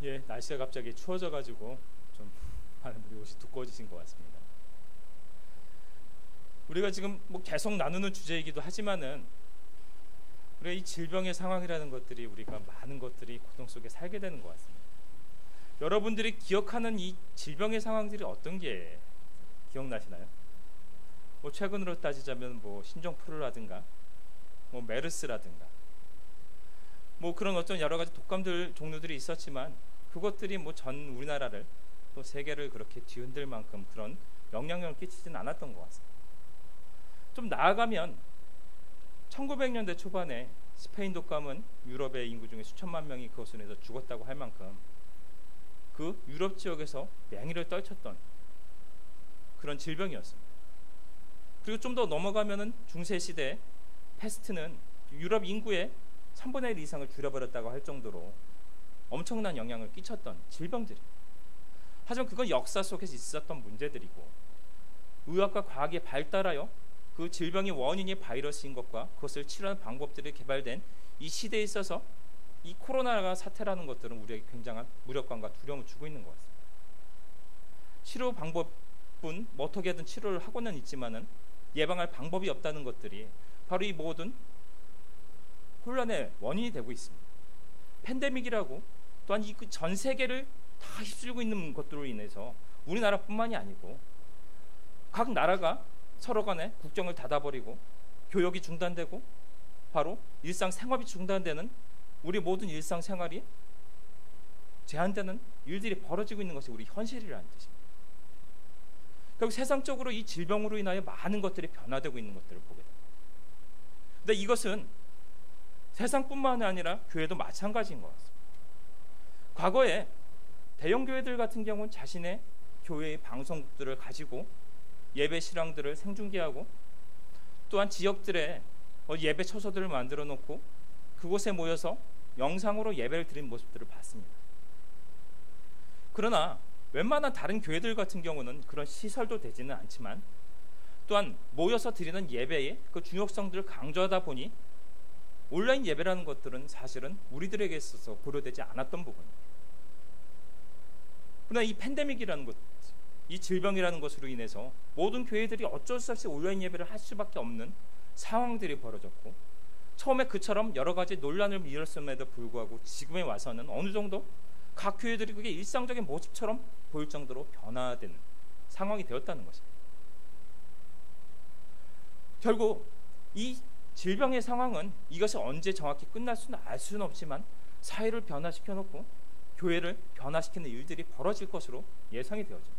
예, 날씨가 갑자기 추워져가지고 좀 많은 분들이 옷이 두꺼워지신 것 같습니다. 우리가 지금 뭐 계속 나누는 주제이기도 하지만은 우리가 이 질병의 상황이라는 것들이 우리가 많은 것들이 고통 속에 살게 되는 것 같습니다. 여러분들이 기억하는 이 질병의 상황들이 어떤 게 기억나시나요? 뭐 최근으로 따지자면 뭐 신종플루라든가 뭐 메르스라든가 뭐 그런 어떤 여러 가지 독감들 종류들이 있었지만 그것들이 뭐 전 우리나라를 또 세계를 그렇게 뒤흔들 만큼 그런 영향력을 끼치지는 않았던 것 같습니다. 좀 나아가면 1900년대 초반에 스페인 독감은 유럽의 인구 중에 수천만 명이 그것으로 인해서 죽었다고 할 만큼 그 유럽 지역에서 맹위를 떨쳤던 그런 질병이었습니다. 그리고 좀 더 넘어가면은 중세 시대 패스트는 유럽 인구의 3분의 1 이상을 줄여버렸다고 할 정도로 엄청난 영향을 끼쳤던 질병들입니다. 하지만 그건 역사 속에서 있었던 문제들이고 의학과 과학이 발달하여 그 질병의 원인이 바이러스인 것과 그것을 치료하는 방법들이 개발된 이 시대에 있어서 이 코로나 사태라는 것들은 우리에게 굉장한 무력감과 두려움을 주고 있는 것 같습니다. 치료 방법은 뭐 어떻게든 치료를 하고는 있지만은 예방할 방법이 없다는 것들이 바로 이 모든 혼란의 원인이 되고 있습니다. 팬데믹이라고 또한 이 전 세계를 다 휩쓸고 있는 것들로 인해서 우리나라뿐만이 아니고 각 나라가 서로 간에 국경을 닫아버리고 교역이 중단되고 바로 일상생활이 중단되는 우리 모든 일상생활이 제한되는 일들이 벌어지고 있는 것이 우리 현실이라는 뜻입니다. 결국 세상적으로 이 질병으로 인하여 많은 것들이 변화되고 있는 것들을 보게 됩니다. 근데 이것은 세상뿐만 아니라 교회도 마찬가지인 것 같습니다. 과거에 대형 교회들 같은 경우는 자신의 교회의 방송국들을 가지고 예배 실황들을 생중계하고 또한 지역들의 예배 처소들을 만들어 놓고 그곳에 모여서 영상으로 예배를 드리는 모습들을 봤습니다. 그러나 웬만한 다른 교회들 같은 경우는 그런 시설도 되지는 않지만 또한 모여서 드리는 예배의 그 중요성들을 강조하다 보니 온라인 예배라는 것들은 사실은 우리들에게 있어서 고려되지 않았던 부분입니다. 그러나 이 팬데믹이라는 것, 이 질병이라는 것으로 인해서 모든 교회들이 어쩔 수 없이 온라인 예배를 할 수밖에 없는 상황들이 벌어졌고 처음에 그처럼 여러 가지 논란을 이뤘음에도 불구하고 지금에 와서는 어느 정도 각 교회들이 그게 일상적인 모습처럼 보일 정도로 변화된 상황이 되었다는 것입니다. 결국 이 질병의 상황은 이것이 언제 정확히 끝날 수는 알 수는 없지만 사회를 변화시켜 놓고 교회를 변화시키는 일들이 벌어질 것으로 예상이 되어집니다.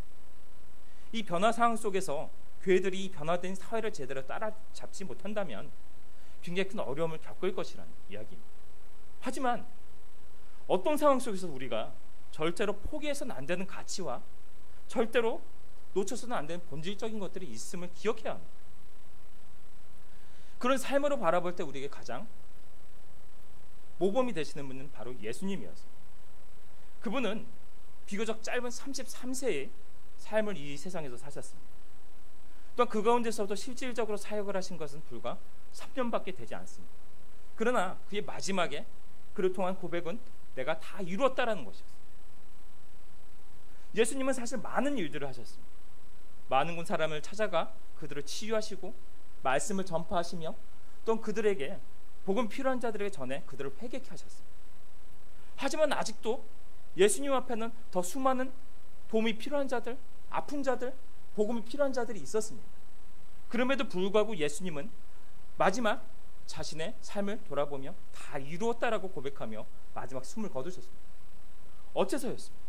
이 변화 상황 속에서 교회들이 이 변화된 사회를 제대로 따라잡지 못한다면 굉장히 큰 어려움을 겪을 것이라는 이야기입니다. 하지만 어떤 상황 속에서 우리가 절대로 포기해서는 안 되는 가치와 절대로 놓쳐서는 안 되는 본질적인 것들이 있음을 기억해야 합니다. 그런 삶으로 바라볼 때 우리에게 가장 모범이 되시는 분은 바로 예수님이었습니다. 그분은 비교적 짧은 33세의 삶을 이 세상에서 사셨습니다. 또한 그 가운데서도 실질적으로 사역을 하신 것은 불과 3년밖에 되지 않습니다. 그러나 그의 마지막에 그를 통한 고백은 내가 다 이루었다라는 것이었습니다. 예수님은 사실 많은 일들을 하셨습니다. 많은 사람을 찾아가 그들을 치유하시고 말씀을 전파하시며 또 그들에게 복음 필요한 자들에게 전해 그들을 회개케 하셨습니다. 하지만 아직도 예수님 앞에는 더 수많은 도움이 필요한 자들, 아픈 자들, 복음이 필요한 자들이 있었습니다. 그럼에도 불구하고 예수님은 마지막 자신의 삶을 돌아보며 다 이루었다라고 고백하며 마지막 숨을 거두셨습니다. 어째서였습니까?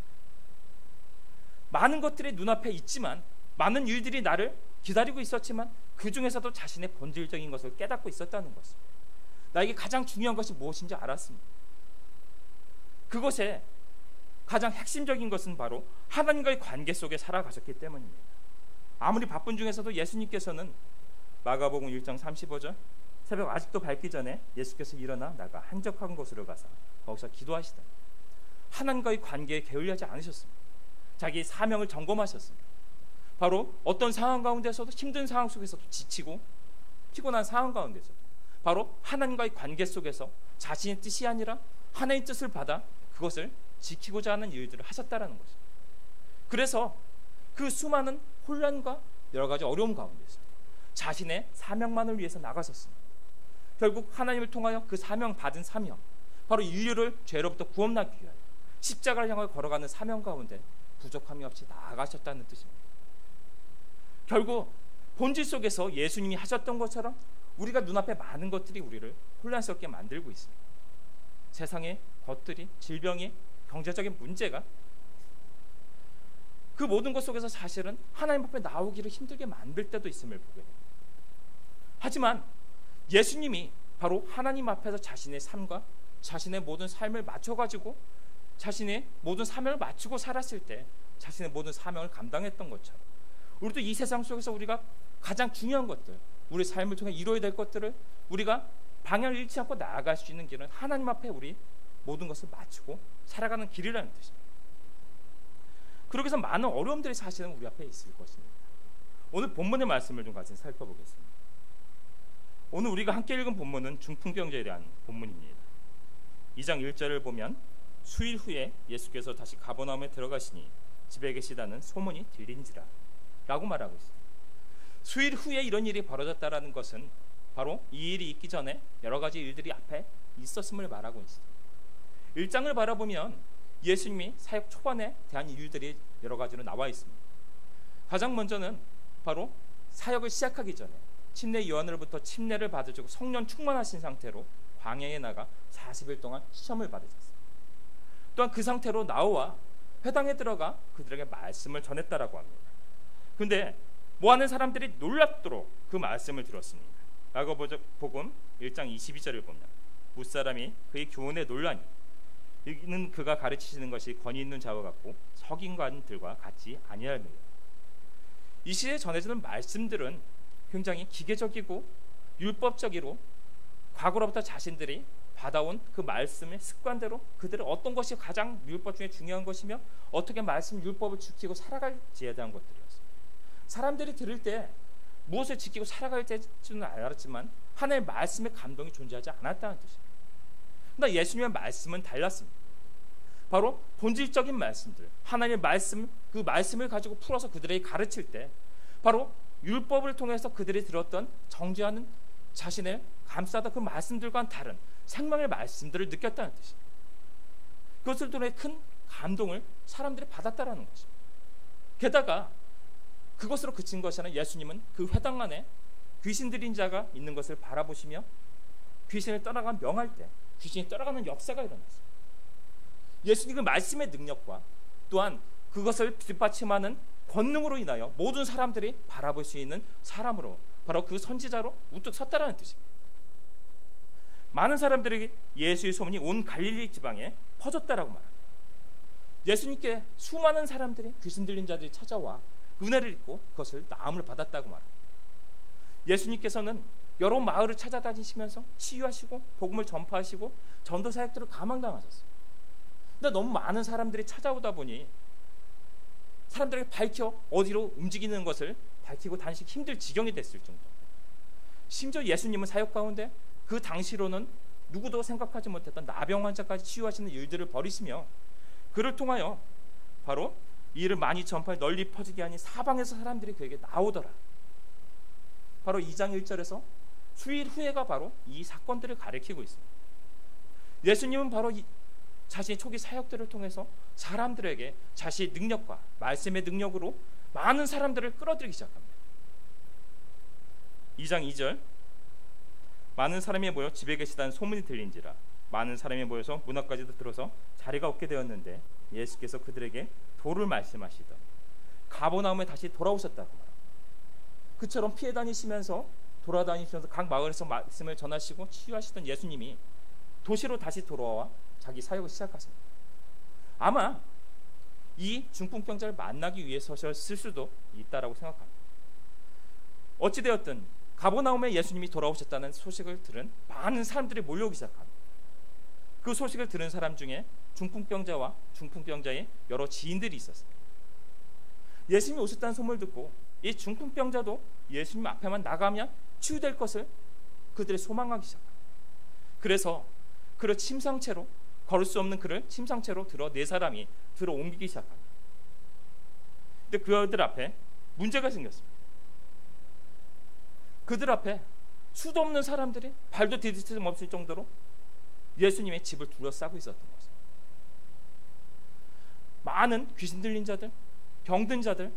많은 것들이 눈앞에 있지만 많은 일들이 나를 기다리고 있었지만 그 중에서도 자신의 본질적인 것을 깨닫고 있었다는 것입니다. 나에게 가장 중요한 것이 무엇인지 알았습니다. 그것에 가장 핵심적인 것은 바로 하나님과의 관계 속에 살아가셨기 때문입니다. 아무리 바쁜 중에서도 예수님께서는 마가복음 1장 35절 새벽 아직도 밝기 전에 예수께서 일어나 나가 한적한 곳으로 가서 거기서 기도하시다. 하나님과의 관계에 게을리하지 않으셨습니다. 자기 사명을 점검하셨습니다. 바로 어떤 상황 가운데서도 힘든 상황 속에서도 지치고 피곤한 상황 가운데서도 바로 하나님과의 관계 속에서 자신의 뜻이 아니라 하나님의 뜻을 받아 그것을 지키고자 하는 일들을 하셨다라는 거죠. 그래서 그 수많은 혼란과 여러 가지 어려움 가운데서 자신의 사명만을 위해서 나가셨습니다. 결국 하나님을 통하여 그 사명 받은 사명, 바로 인류를 죄로부터 구원하기 위하여 십자가를 향해 걸어가는 사명 가운데 부족함이 없이 나아가셨다는 뜻입니다. 결국 본질 속에서 예수님이 하셨던 것처럼 우리가 눈앞에 많은 것들이 우리를 혼란스럽게 만들고 있습니다. 세상의 것들이, 질병이, 경제적인 문제가, 그 모든 것 속에서 사실은 하나님 앞에 나오기를 힘들게 만들 때도 있음을 보게 됩니다. 하지만 예수님이 바로 하나님 앞에서 자신의 삶과 자신의 모든 삶을 맞춰가지고 자신의 모든 사명을 맞추고 살았을 때 자신의 모든 사명을 감당했던 것처럼 우리도 이 세상 속에서 우리가 가장 중요한 것들, 우리 삶을 통해 이루어야 될 것들을 우리가 방향을 잃지 않고 나아갈 수 있는 길은 하나님 앞에 우리 모든 것을 맞추고 살아가는 길이라는 뜻입니다. 그러기 위해서 많은 어려움들이 사실은 우리 앞에 있을 것입니다. 오늘 본문의 말씀을 좀 같이 살펴보겠습니다. 오늘 우리가 함께 읽은 본문은 중풍병자에 대한 본문입니다. 2장 1절을 보면 수일 후에 예수께서 다시 가버나움에 들어가시니 집에 계시다는 소문이 들린지라 라고 말하고 있습니다. 수일 후에 이런 일이 벌어졌다라는 것은 바로 이 일이 있기 전에 여러 가지 일들이 앞에 있었음을 말하고 있습니다. 1장을 바라보면 예수님이 사역 초반에 대한 일들이 여러 가지로 나와 있습니다. 가장 먼저는 바로 사역을 시작하기 전에 침례 요한으로부터 침례를 받으시고 성령 충만하신 상태로 광야에 나가 40일 동안 시험을 받으셨습니다. 또한 그 상태로 나와 회당에 들어가 그들에게 말씀을 전했다라고 합니다. 근데 모아는 사람들이 놀랍도록 그 말씀을 들었습니다. 야고보복음 1장 22절을 보면 무사람이 그의 교훈에 놀라니 이는 그가 가르치시는 것이 권위 있는 자와 같고 석인관들과 같지 아니할매요. 이 시대에 전해지는 말씀들은 굉장히 기계적이고 율법적이로 과거로부터 자신들이 받아온 그 말씀의 습관대로 그들은 어떤 것이 가장 율법 중에 중요한 것이며 어떻게 말씀 율법을 지키고 살아갈지에 대한 것들이었습니다. 사람들이 들을 때 무엇을 지키고 살아갈지는 알았지만 하나님의 말씀의 감동이 존재하지 않았다는 뜻입니다. 그러나 예수님의 말씀은 달랐습니다. 바로 본질적인 말씀들, 하나님의 말씀, 그 말씀을 가지고 풀어서 그들에게 가르칠 때 바로 율법을 통해서 그들이 들었던 정죄하는 자신을 감싸다 그 말씀들과는 다른 생명의 말씀들을 느꼈다는 뜻입니다. 그것을 통해 큰 감동을 사람들이 받았다라는 것입니다. 게다가 그것으로 그친 것이 아니라 예수님은 그 회당 안에 귀신 들린 자가 있는 것을 바라보시며 귀신을 떠나가 명할 때 귀신이 떠나가는 역사가 일어났습니다. 예수님 그 말씀의 능력과 또한 그것을 뒷받침하는 권능으로 인하여 모든 사람들이 바라볼 수 있는 사람으로 바로 그 선지자로 우뚝 섰다라는 뜻입니다. 많은 사람들에게 예수의 소문이 온 갈릴리 지방에 퍼졌다라고 말합니다. 예수님께 수많은 사람들이 귀신 들린 자들이 찾아와 은혜를 입고 그것을 나음을 받았다고 말합니다. 예수님께서는 여러 마을을 찾아다니시면서 치유하시고 복음을 전파하시고 전도 사역들을 감당하셨어요. 근데 너무 많은 사람들이 찾아오다 보니 사람들에게 밝혀 어디로 움직이는 것을 밝히고 다니기 힘들 지경이 됐을 정도. 심지어 예수님은 사역 가운데 그 당시로는 누구도 생각하지 못했던 나병 환자까지 치유하시는 일들을 벌이시며 그를 통하여 바로 이 일을 많이 전파해 널리 퍼지게 하니 사방에서 사람들이 그에게 나오더라. 바로 2장 1절에서 수일 후에가 바로 이 사건들을 가리키고 있습니다. 예수님은 바로 자신의 초기 사역들을 통해서 사람들에게 자신의 능력과 말씀의 능력으로 많은 사람들을 끌어들이기 시작합니다. 2장 2절 많은 사람이 모여 집에 계시다는 소문이 들린지라 많은 사람이 모여서 문 앞까지도 들어서 자리가 없게 되었는데 예수께서 그들에게 도를 말씀하시더니 가버나움에 다시 돌아오셨다고 말합니다. 그처럼 피해 다니시면서 돌아다니시면서 각 마을에서 말씀을 전하시고 치유하시던 예수님이 도시로 다시 돌아와 자기 사역을 시작하십니다. 아마 이 중풍병자를 만나기 위해서였을 수도 있다라고 생각합니다. 어찌되었든 가버나움에 예수님이 돌아오셨다는 소식을 들은 많은 사람들이 몰려오기 시작합니다. 그 소식을 들은 사람 중에 중풍병자와 중풍병자의 여러 지인들이 있었습니다. 예수님이 오셨다는 소문을 듣고 이 중풍병자도 예수님 앞에만 나가면 치유될 것을 그들이 소망하기 시작합니다. 그래서 그를 침상채로 걸을 수 없는 그를 침상채로 들어 네 사람이 들어 옮기기 시작합니다. 근데 그들 앞에 문제가 생겼습니다. 그들 앞에 수도 없는 사람들이 발도 디딜 틈 없을 정도로 예수님의 집을 둘러싸고 있었던 것입니다. 많은 귀신 들린 자들, 병든 자들,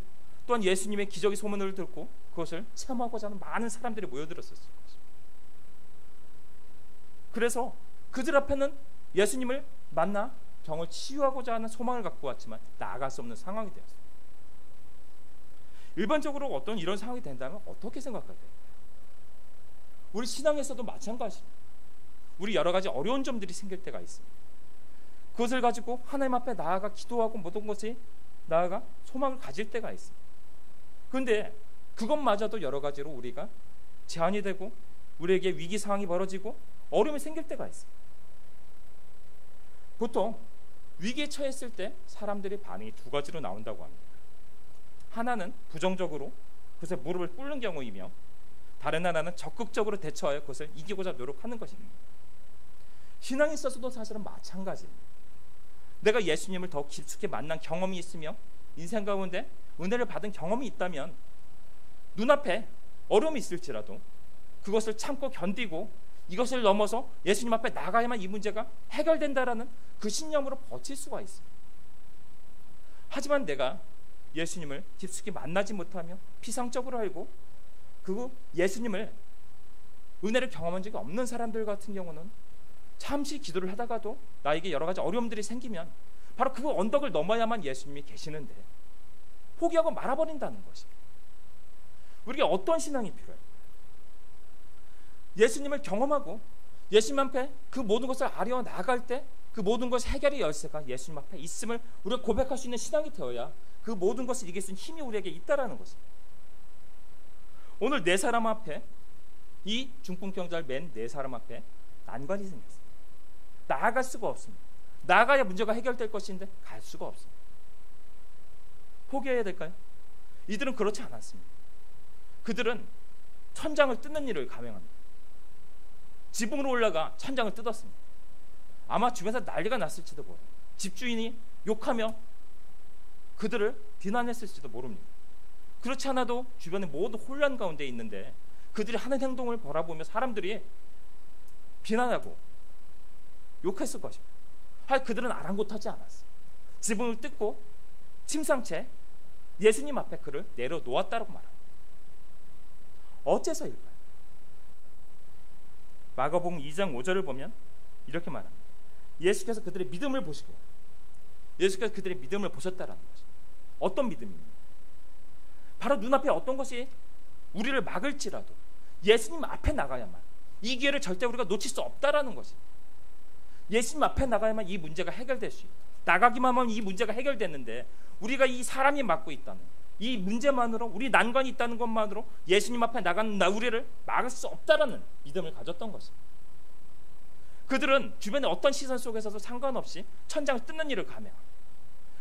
또한 예수님의 기적의 소문을 듣고 그것을 체험하고자 하는 많은 사람들이 모여들었었을 것입니다. 그래서 그들 앞에는 예수님을 만나 병을 치유하고자 하는 소망을 갖고 왔지만 나아갈 수 없는 상황이 되었습니다. 일반적으로 어떤 이런 상황이 된다면 어떻게 생각할까요? 우리 신앙에서도 마찬가지입니다. 우리 여러 가지 어려운 점들이 생길 때가 있습니다. 그것을 가지고 하나님 앞에 나아가 기도하고 모든 것이 나아가 소망을 가질 때가 있습니다. 그런데 그것마저도 여러 가지로 우리가 제한이 되고 우리에게 위기 상황이 벌어지고 어려움이 생길 때가 있습니다. 보통 위기에 처했을 때 사람들의 반응이 두 가지로 나온다고 합니다. 하나는 부정적으로 그것에 무릎을 꿇는 경우이며 다른 하나는 적극적으로 대처하여 그것을 이기고자 노력하는 것입니다. 신앙에 있어서도 사실은 마찬가지입니다. 내가 예수님을 더 깊숙이 만난 경험이 있으며 인생 가운데 은혜를 받은 경험이 있다면 눈앞에 어려움이 있을지라도 그것을 참고 견디고 이것을 넘어서 예수님 앞에 나가야만 이 문제가 해결된다라는 그 신념으로 버틸 수가 있습니다. 하지만 내가 예수님을 깊숙이 만나지 못하며 피상적으로 알고 그 예수님을 은혜를 경험한 적이 없는 사람들 같은 경우는 잠시 기도를 하다가도 나에게 여러 가지 어려움들이 생기면 바로 그 언덕을 넘어야만 예수님이 계시는데 포기하고 말아버린다는 것입니다. 우리가 어떤 신앙이 필요해요? 예수님을 경험하고 예수님 앞에 그 모든 것을 아려 나갈 때 그 모든 것의 해결의 열쇠가 예수님 앞에 있음을 우리가 고백할 수 있는 신앙이 되어야 그 모든 것을 이길 수 있는 힘이 우리에게 있다라는 것입니다. 오늘 네 사람 앞에 이 중풍병자를 맨 네 사람 앞에 난관이 생겼습니다. 나아갈 수가 없습니다. 나아가야 문제가 해결될 것인데 갈 수가 없습니다. 포기해야 될까요? 이들은 그렇지 않았습니다. 그들은 천장을 뜯는 일을 감행합니다. 지붕으로 올라가 천장을 뜯었습니다. 아마 주변에서 난리가 났을지도 모릅니다. 집주인이 욕하며 그들을 비난했을지도 모릅니다. 그렇지 않아도 주변에 모두 혼란 가운데 있는데 그들이 하는 행동을 바라보며 사람들이 비난하고 욕했을 것입니다. 하여 그들은 아랑곳하지 않았어요. 지붕을 뜯고 침상채 예수님 앞에 그를 내려놓았다고 말합니다. 어째서일까요? 마가복음 2장 5절을 보면 이렇게 말합니다. 예수께서 그들의 믿음을 보시고 예수께서 그들의 믿음을 보셨다라는 것입니다. 어떤 믿음입니까? 바로 눈앞에 어떤 것이 우리를 막을지라도 예수님 앞에 나가야만 이 기회를 절대 우리가 놓칠 수 없다라는 것입니다. 예수님 앞에 나가야만 이 문제가 해결될 수 있다. 나가기만 하면 이 문제가 해결됐는데 우리가 이 사람이 막고 있다는 이 문제만으로 우리 난관이 있다는 것만으로 예수님 앞에 나가는 우리를 막을 수 없다라는 믿음을 가졌던 것입니다. 그들은 주변의 어떤 시선 속에서도 상관없이 천장을 뜯는 일을 감행합니다.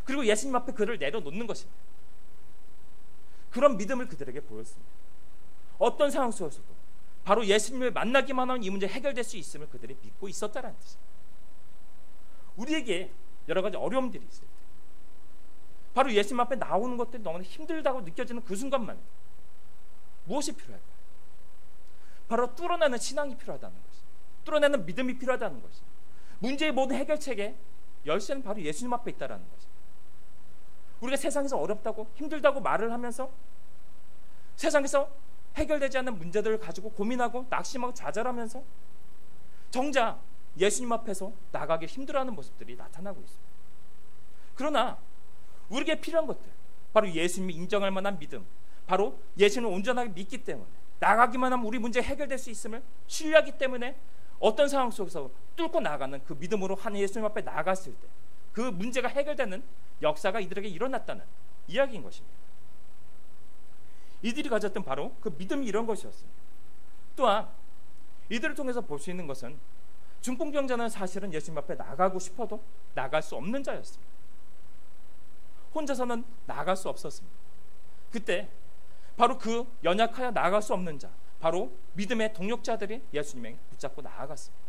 그리고 예수님 앞에 그를 내려놓는 것입니다. 그런 믿음을 그들에게 보였습니다. 어떤 상황 속에서도 바로 예수님을 만나기만 하면 이 문제 해결될 수 있음을 그들이 믿고 있었다는 뜻입니다. 우리에게 여러 가지 어려움들이 있을 때 바로 예수님 앞에 나오는 것들이 너무나 힘들다고 느껴지는 그 순간만 무엇이 필요할까요? 바로 뚫어내는 신앙이 필요하다는 것입니다. 뚫어내는 믿음이 필요하다는 것입니다. 문제의 모든 해결책의 열쇠는 바로 예수님 앞에 있다는 것입니다. 우리가 세상에서 어렵다고 힘들다고 말을 하면서 세상에서 해결되지 않는 문제들을 가지고 고민하고 낙심하고 좌절하면서 정작 예수님 앞에서 나가기 힘들어하는 모습들이 나타나고 있습니다. 그러나 우리에게 필요한 것들 바로 예수님이 인정할 만한 믿음, 바로 예수님을 온전하게 믿기 때문에 나가기만 하면 우리 문제 해결될 수 있음을 신뢰하기 때문에 어떤 상황 속에서 뚫고 나가는 그 믿음으로 한 예수님 앞에 나갔을 때 그 문제가 해결되는 역사가 이들에게 일어났다는 이야기인 것입니다. 이들이 가졌던 바로 그 믿음이 이런 것이었습니다. 또한 이들을 통해서 볼 수 있는 것은 중풍병자는 사실은 예수님 앞에 나가고 싶어도 나갈 수 없는 자였습니다. 혼자서는 나갈 수 없었습니다. 그때 바로 그 연약하여 나갈 수 없는 자, 바로 믿음의 동력자들이 예수님에게 붙잡고 나아갔습니다.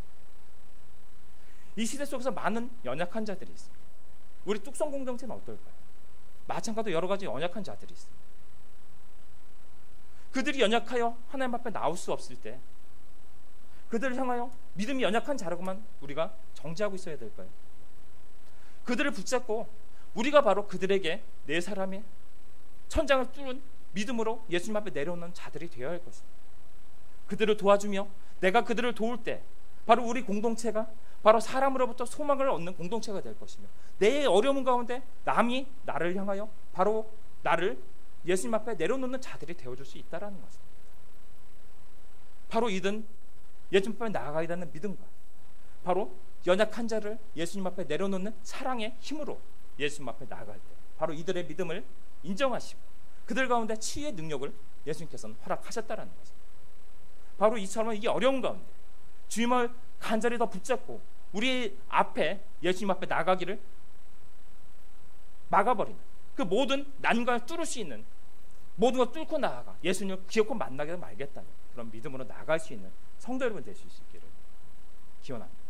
이 시대 속에서 많은 연약한 자들이 있습니다. 우리 뚝성 공동체는 어떨까요? 마찬가지로 여러 가지 연약한 자들이 있습니다. 그들이 연약하여 하나님 앞에 나올 수 없을 때 그들을 향하여 믿음이 연약한 자라고만 우리가 정죄하고 있어야 될까요? 그들을 붙잡고 우리가 바로 그들에게 네 사람의 천장을 뚫은 믿음으로 예수님 앞에 내려오는 자들이 되어야 할 것입니다. 그들을 도와주며 내가 그들을 도울 때 바로 우리 공동체가 바로 사람으로부터 소망을 얻는 공동체가 될 것이며 내 어려움 가운데 남이 나를 향하여 바로 나를 예수님 앞에 내려놓는 자들이 되어줄 수 있다는 것입니다. 바로 이든 예수님 앞에 나아가야 되는 믿음과 바로 연약한 자를 예수님 앞에 내려놓는 사랑의 힘으로 예수님 앞에 나아갈 때 바로 이들의 믿음을 인정하시고 그들 가운데 치유의 능력을 예수님께서는 허락하셨다는 것입니다. 바로 이처럼 이 어려운 가운데 주님을 간절히 더 붙잡고 우리 앞에 예수님 앞에 나가기를 막아버리는 그 모든 난관을 뚫을 수 있는 모든 걸 뚫고 나아가 예수님을 기어코 만나게 말겠다는 그런 믿음으로 나아갈 수 있는 성도 여러분 되실 수 있기를 기원합니다.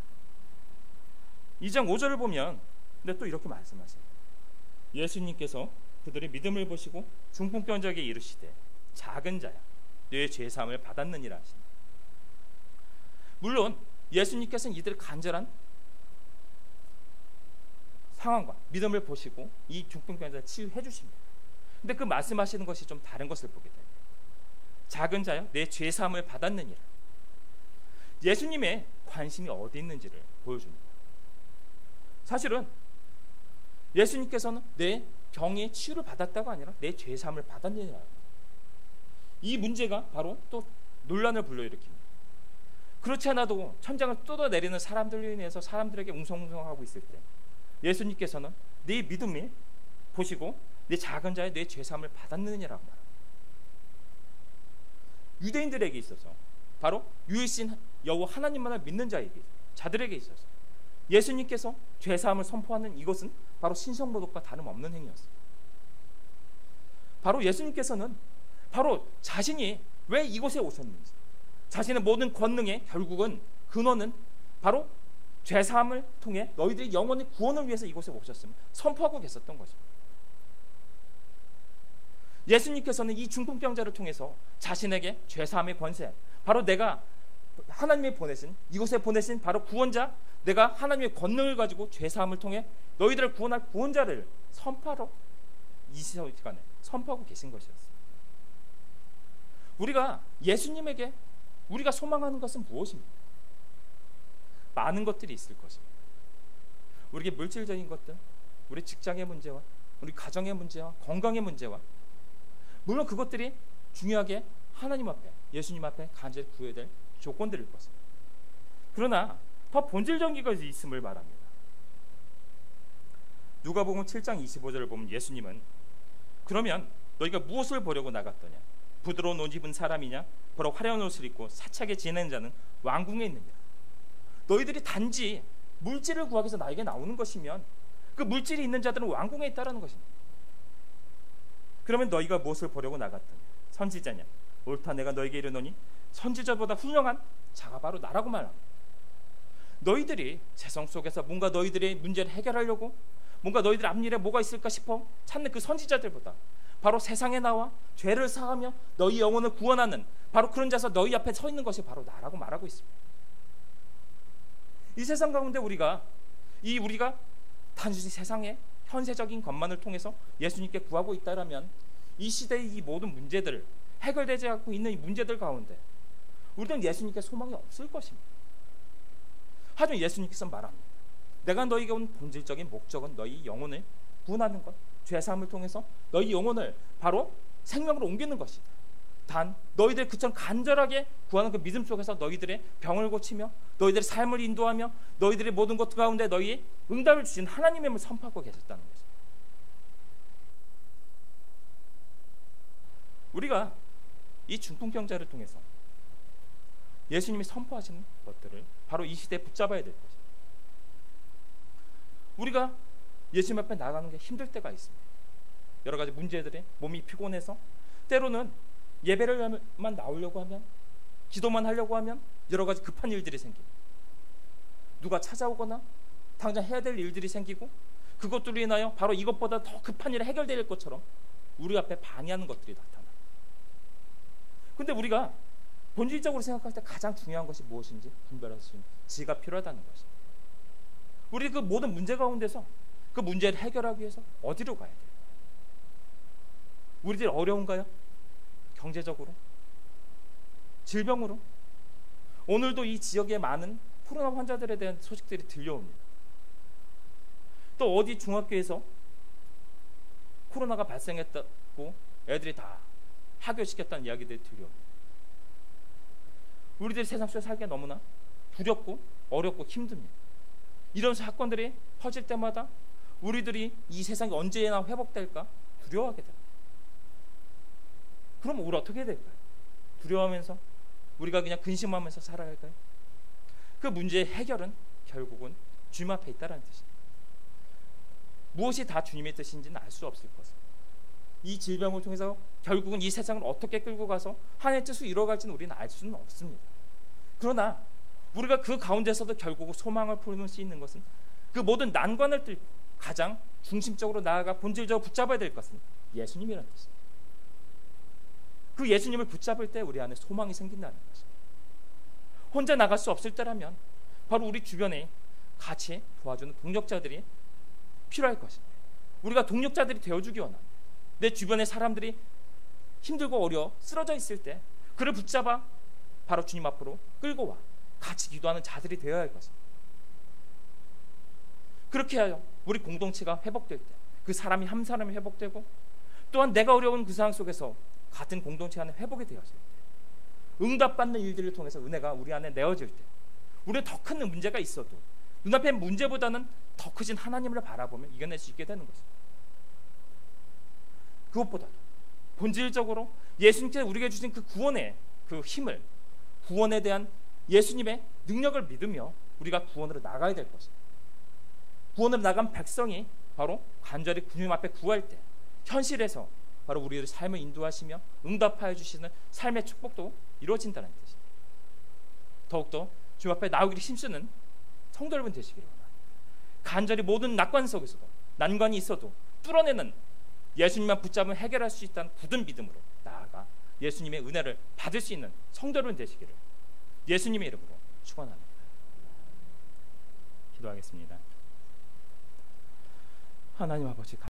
2장 5절을 보면 근데 또 이렇게 말씀하세요. 예수님께서 그들의 믿음을 보시고 중풍병자에게 이르시되 작은 자야 너의 죄사함을 받았느니라 하십니다. 물론 예수님께서는 이들의 간절한 상황과 믿음을 보시고 이 중풍병자를 치유해 주십니다. 근데 그 말씀하시는 것이 좀 다른 것을 보게 됩니다. 작은 자여 내 죄사함을 받았느니라. 예수님의 관심이 어디 있는지를 보여줍니다. 사실은 예수님께서는 내 병의 치유를 받았다가 아니라 내 죄사함을 받았느니라. 이 문제가 바로 또 논란을 불러일으킵니다. 그렇지 않아도 천장을 뜯어내리는 사람들로 인해서 사람들에게 웅성웅성하고 있을 때 예수님께서는 네 믿음을 보시고 내 작은 자의 내 죄사함을 받았느냐라고 말합니다. 유대인들에게 있어서 바로 유일신 여호와 하나님만을 믿는 자들에게 있어서 예수님께서 죄사함을 선포하는 이것은 바로 신성모독과 다름없는 행위였습니다. 바로 예수님께서는 바로 자신이 왜 이곳에 오셨는지 자신의 모든 권능의 결국은 근원은 바로 죄사함을 통해 너희들의 영혼의 구원을 위해서 이곳에 오셨음을 선포하고 계셨던 것입니다. 예수님께서는 이 중풍병자를 통해서 자신에게 죄사함의 권세 바로 내가 하나님이 보내신 이곳에 보내신 바로 구원자 내가 하나님의 권능을 가지고 죄사함을 통해 너희들을 구원할 구원자를 선포하러 이 시간에 선포하고 계신 것이었습니다. 우리가 예수님에게 우리가 소망하는 것은 무엇입니까? 많은 것들이 있을 것입니다. 우리에게 물질적인 것들, 우리 직장의 문제와 우리 가정의 문제와 건강의 문제와 물론 그것들이 중요하게 하나님 앞에 예수님 앞에 간절히 구해야 될 조건들일 것입니다. 그러나 더 본질적인 것이 있음을 말합니다. 누가복음 7장 25절을 보면 예수님은 그러면 너희가 무엇을 보려고 나갔더냐? 부드러운 옷 입은 사람이냐? 보러 화려한 옷을 입고 사차게 지내는 자는 왕궁에 있느냐? 너희들이 단지 물질을 구하기 위해서 나에게 나오는 것이면 그 물질이 있는 자들은 왕궁에 있다라는 것입니다. 그러면 너희가 무엇을 보려고 나갔더냐? 선지자냐? 옳다 내가 너에게 이르노니 선지자보다 훌륭한 자가 바로 나라고 말합니다. 너희들이 세상 속에서 뭔가 너희들의 문제를 해결하려고 뭔가 너희들 앞일에 뭐가 있을까 싶어 찾는 그 선지자들보다 바로 세상에 나와 죄를 사하며 너희 영혼을 구원하는 바로 그런 자서 너희 앞에 서 있는 것이 바로 나라고 말하고 있습니다. 이 세상 가운데 우리가 단순히 세상의 현세적인 것만을 통해서 예수님께 구하고 있다라면 이 시대의 이 모든 문제들을 해결되지 않고 있는 이 문제들 가운데 우리는 예수님께 소망이 없을 것입니다. 하지만 예수님께서 말합니다. 내가 너희에게 온 본질적인 목적은 너희 영혼을 구원하는 것, 죄사함을 통해서 너희 영혼을 바로 생명으로 옮기는 것이다. 단 너희들 그처럼 간절하게 구하는 그 믿음 속에서 너희들의 병을 고치며 너희들의 삶을 인도하며 너희들의 모든 것 가운데 너희의 응답을 주신 하나님의 힘을 선포하고 계셨다는 것입니다. 우리가 이 중풍병자를 통해서 예수님이 선포하시는 것들을 바로 이 시대에 붙잡아야 될 것입니다. 우리가 예수님 앞에 나가는 게 힘들 때가 있습니다. 여러 가지 문제들에 몸이 피곤해서 때로는 예배를만 나오려고 하면 기도만 하려고 하면 여러 가지 급한 일들이 생깁니다. 누가 찾아오거나 당장 해야 될 일들이 생기고 그것들로 인하여 바로 이것보다 더 급한 일이 해결될 것처럼 우리 앞에 방해하는 것들이 나타나. 근데 우리가 본질적으로 생각할 때 가장 중요한 것이 무엇인지 분별할 수 있는 지혜가 필요하다는 것이. 우리 그 모든 문제 가운데서 그 문제를 해결하기 위해서 어디로 가야 돼요? 우리들 어려운가요? 경제적으로? 질병으로? 오늘도 이 지역에 많은 코로나 환자들에 대한 소식들이 들려옵니다. 또 어디 중학교에서 코로나가 발생했다고 애들이 다 하교시켰다는 이야기들이 들려옵니다. 우리들이 세상 속에 살기가 너무나 두렵고 어렵고 힘듭니다. 이런 사건들이 퍼질 때마다 우리들이 이 세상이 언제나 회복될까 두려워하게 됩니다. 그럼 우리 어떻게 해야 될까요? 두려워하면서 우리가 그냥 근심하면서 살아야 할까요? 그 문제의 해결은 결국은 주님 앞에 있다는 뜻입니다. 무엇이 다 주님의 뜻인지는 알 수 없을 것입니다. 이 질병을 통해서 결국은 이 세상을 어떻게 끌고 가서 하나님의 뜻을 이루어갈지는 우리는 알 수는 없습니다. 그러나 우리가 그 가운데서도 결국 소망을 품을 수 있는 것은 그 모든 난관을 뚫고 가장 중심적으로 나아가 본질적으로 붙잡아야 될 것은 예수님이라는 뜻입니다. 그 예수님을 붙잡을 때 우리 안에 소망이 생긴다는 것입니다. 혼자 나갈 수 없을 때라면 바로 우리 주변에 같이 도와주는 동력자들이 필요할 것입니다. 우리가 동력자들이 되어주기 원합니다. 내 주변의 사람들이 힘들고 어려워 쓰러져 있을 때 그를 붙잡아 바로 주님 앞으로 끌고 와 같이 기도하는 자들이 되어야 할 것입니다. 그렇게 하여 우리 공동체가 회복될 때 그 사람이 한 사람이 회복되고 또한 내가 어려운 그 상황 속에서 같은 공동체 안에 회복이 되어질 때 응답받는 일들을 통해서 은혜가 우리 안에 내어질 때 우리는 더 큰 문제가 있어도 눈앞의 문제보다는 더 크신 하나님을 바라보며 이겨낼 수 있게 되는 것입니다. 그것보다도 본질적으로 예수님께서 우리에게 주신 그 구원의 그 힘을 구원에 대한 예수님의 능력을 믿으며 우리가 구원으로 나가야 될 것입니다. 구원으로 나간 백성이 바로 간절히 주님 앞에 구할 때 현실에서 바로 우리의 삶을 인도하시며 응답하여 주시는 삶의 축복도 이루어진다는 뜻입니다. 더욱더 주님 앞에 나오기를 힘쓰는 성도 여러분 되시기를 원합니다. 간절히 모든 난관 속에서도 난관이 있어도 뚫어내는 예수님만 붙잡으면 해결할 수 있다는 굳은 믿음으로 나아가 예수님의 은혜를 받을 수 있는 성도 여러분 되시기를 예수님의 이름으로 축원합니다. 기도하겠습니다. 하나님 아버지